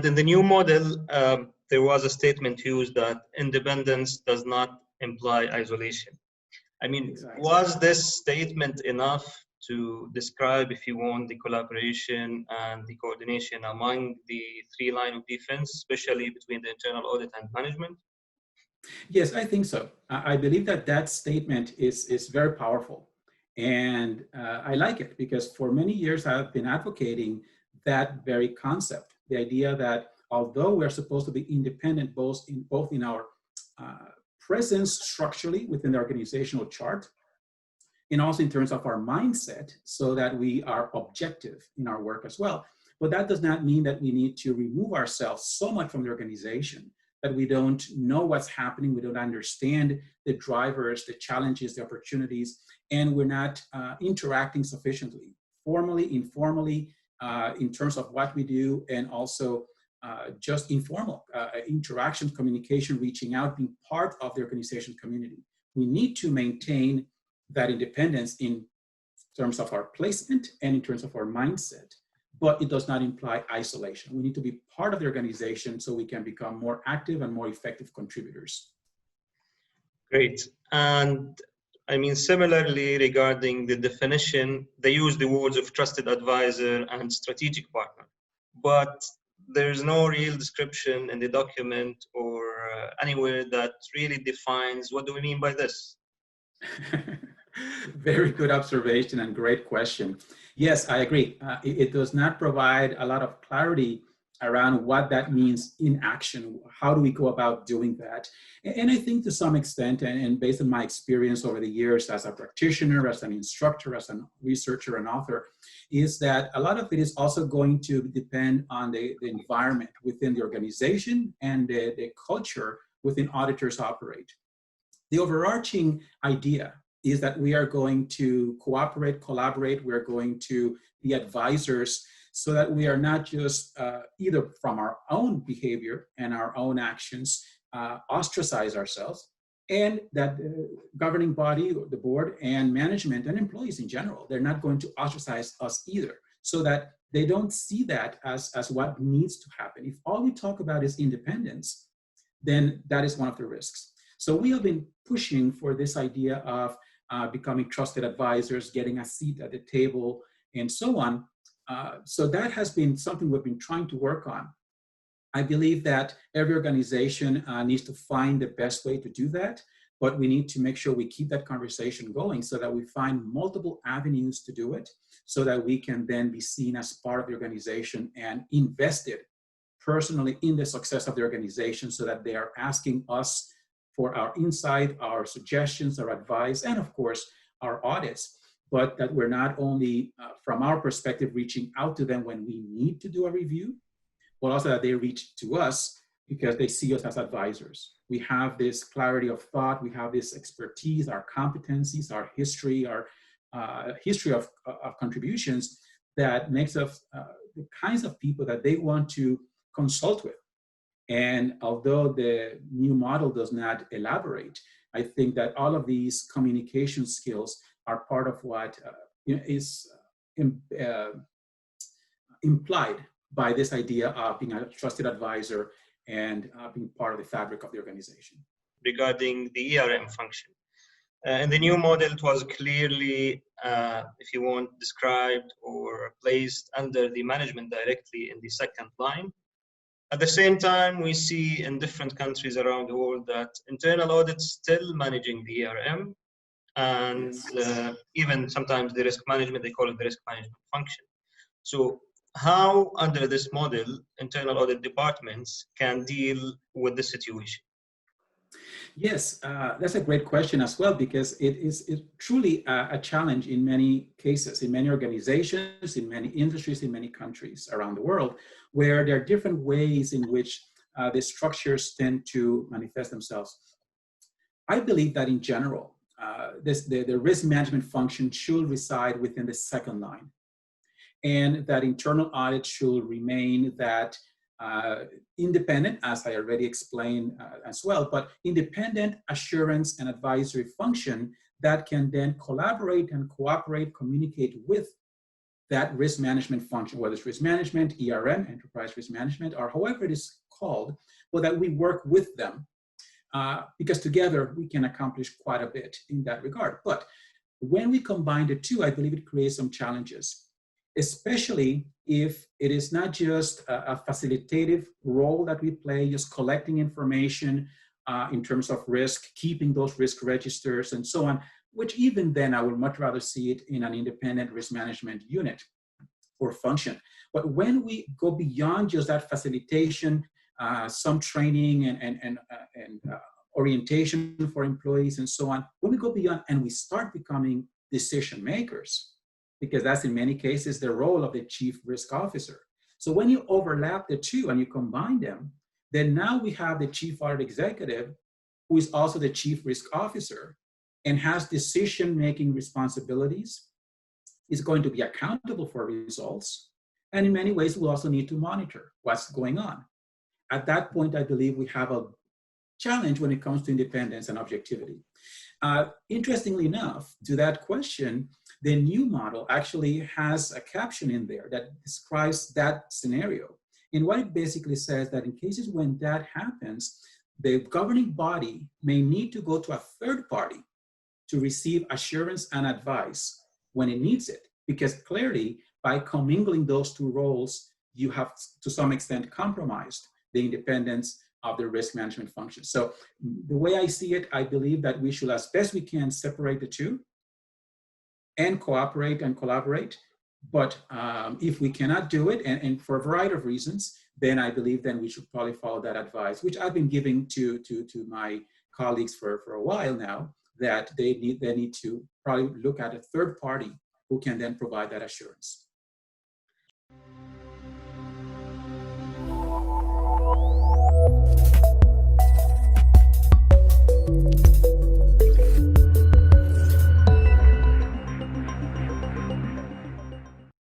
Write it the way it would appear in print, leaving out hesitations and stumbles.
in the new model, there was a statement used that independence does not imply isolation. I mean, Exactly. was this statement enough to describe, if you want, the collaboration and the coordination among the three lines of defense, especially between the internal audit and management? Yes, I think so. I believe that that statement is very powerful. And I like it because for many years I've been advocating that very concept, the idea that although we're supposed to be independent both in our presence structurally within the organizational chart, and also in terms of our mindset, so that we are objective in our work as well. But that does not mean that we need to remove ourselves so much from the organization that we don't know what's happening, we don't understand the drivers, the challenges, the opportunities, and we're not interacting sufficiently, formally, informally, in terms of what we do, and also just informal interaction, communication, reaching out, being part of the organization community. We need to maintain that independence in terms of our placement and in terms of our mindset, but it does not imply isolation. We need to be part of the organization so we can become more active and more effective contributors. Great. And I mean, similarly, regarding the definition, they use the words of trusted advisor and strategic partner, but there's no real description in the document or anywhere that really defines what do we mean by this. Very good observation and great question. Yes, I agree. It does not provide a lot of clarity around what that means in action. How do we go about doing that? And I think to some extent, and based on my experience over the years as a practitioner, as an instructor, as a researcher and author, is that a lot of it is also going to depend on the environment within the organization and the culture within auditors operate. The overarching idea is that we are going to cooperate, collaborate, we're going to be advisors so that we are not just either from our own behavior and our own actions ostracize ourselves, and that the governing body, the board and management and employees in general, they're not going to ostracize us either, so that they don't see that as what needs to happen. If all we talk about is independence, then that is one of the risks. So we have been pushing for this idea of becoming trusted advisors, getting a seat at the table, and so on. So that has been something we've been trying to work on. I believe that every organization needs to find the best way to do that, but we need to make sure we keep that conversation going so that we find multiple avenues to do it, so that we can then be seen as part of the organization and invested personally in the success of the organization, so that they are asking us for our insight, our suggestions, our advice, and of course, our audits, but that we're not only, from our perspective, reaching out to them when we need to do a review, but also that they reach to us because they see us as advisors. We have this clarity of thought, we have this expertise, our competencies, our history, our history of contributions that makes us the kinds of people that they want to consult with. And although the new model does not elaborate, I think that all of these communication skills are part of what is implied by this idea of being a trusted advisor and being part of the fabric of the organization. Regarding the ERM function, in the new model, it was clearly, if you want, described or placed under the management directly in the second line. At the same time, we see in different countries around the world that internal audit is still managing the ERM, and even sometimes the risk management, they call it the risk management function. So how, under this model, internal audit departments can deal with the situation? Yes, that's a great question as well, because it's truly a challenge in many cases, in many organizations, in many industries, in many countries around the world, where there are different ways in which the structures tend to manifest themselves. I believe that in general, the risk management function should reside within the second line, and that internal audit should remain that independent, as I already explained as well, but independent assurance and advisory function that can then collaborate and cooperate, communicate with that risk management function, whether it's risk management, ERM, enterprise risk management, or however it is called, but that we work with them because together we can accomplish quite a bit in that regard. But when we combine the two, I believe it creates some challenges, especially if it is not just a facilitative role that we play, just collecting information in terms of risk, keeping those risk registers and so on, which even then I would much rather see it in an independent risk management unit or function. But when we go beyond just that facilitation, some training and orientation for employees and so on, when we go beyond and we start becoming decision makers, because that's in many cases the role of the chief risk officer. So when you overlap the two and you combine them, then now we have the chief audit executive who is also the chief risk officer and has decision-making responsibilities, is going to be accountable for results, and in many ways will also need to monitor what's going on. At that point, I believe we have a challenge when it comes to independence and objectivity. Interestingly enough, to that question, the new model actually has a caption in there that describes that scenario. And what it basically says that in cases when that happens, the governing body may need to go to a third party to receive assurance and advice when it needs it, because clearly by commingling those two roles, you have to some extent compromised the independence of the risk management function. So the way I see it, I believe that we should, as best we can, separate the two and cooperate and collaborate. But if we cannot do it, and for a variety of reasons, then I believe then we should probably follow that advice, which I've been giving to my colleagues for a while now, that they need to probably look at a third party who can then provide that assurance.